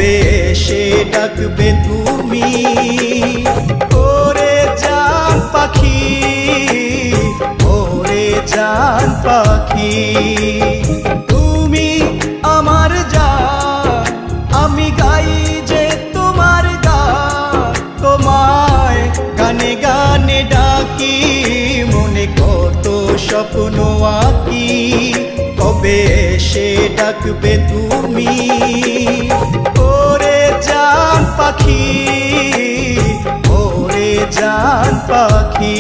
কবে এসে ডাকবে তুমি? ওরে জান পাখি, ওরে জান পাখি, তুমি আমার জান, আমি গাই যে তোমার গান। তোমায় গানে গানে ডাকি, মনে কত স্বপ্ন আঁকি, কবে এসে ডাকবে তুমি? ওরে জান পাখি, ওরে জান পাখি।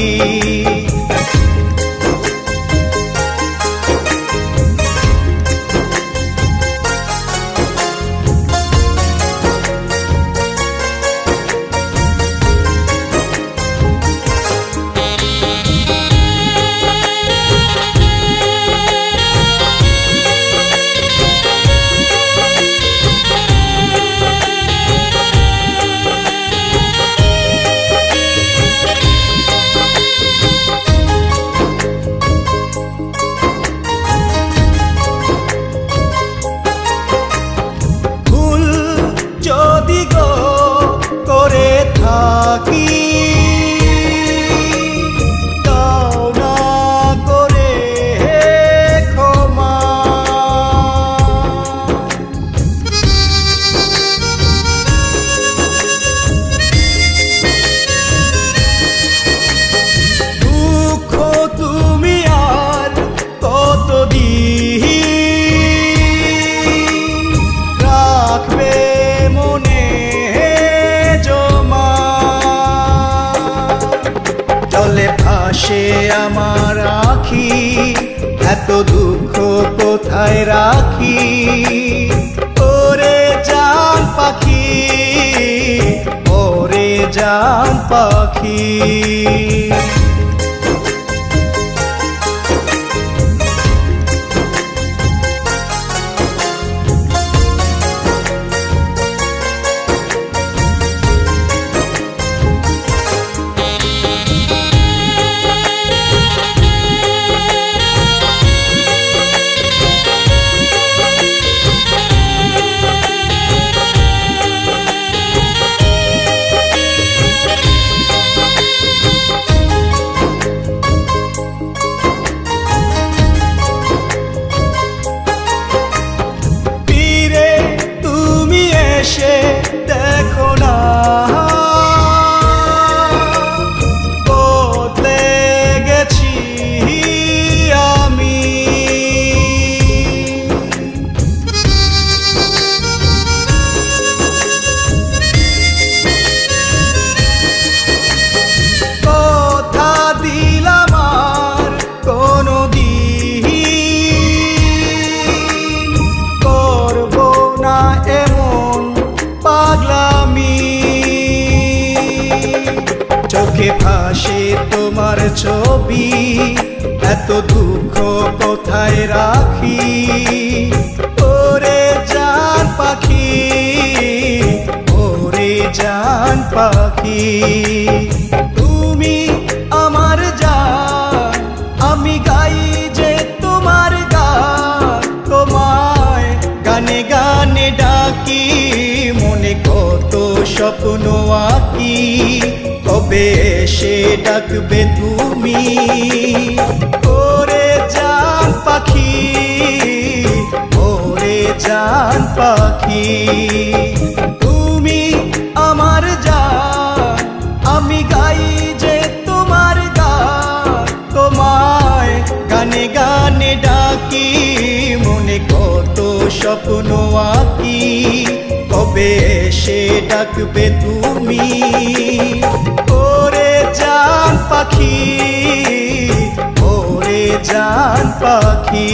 ভাসে আমার আখি, এত দুঃখ কোথায় রাখি? ওরে জান পাখি, ওরে জান পাখি। দেখো না বদলে গেছি আমি, কথা দিলাম আর কোনদিন করব না এমন পাগলামি। চোখে ভাসে তোমার ছবি, এত দুঃখ কোথায় রাখি? ওরে জান পাখি, ওরে জান পাখি, তুমি আমার জান, আমি গাই যে তোমার গান। তোমায় গানে গানে ডাকি, মনে কত স্বপ্ন আঁকি, কবে এসে ডাকবে তুমি? ওরে জান পাখি, ওরে জান পাখি, তুমি আমার জান, আমি গাই যে তোমার গান। তোমায় গানে গানে ডাকি, মনে কত স্বপ্ন আঁকি, কবে এসে ডাকবে তুমি? ওরে জান পাখি, ওরে জান পাখি।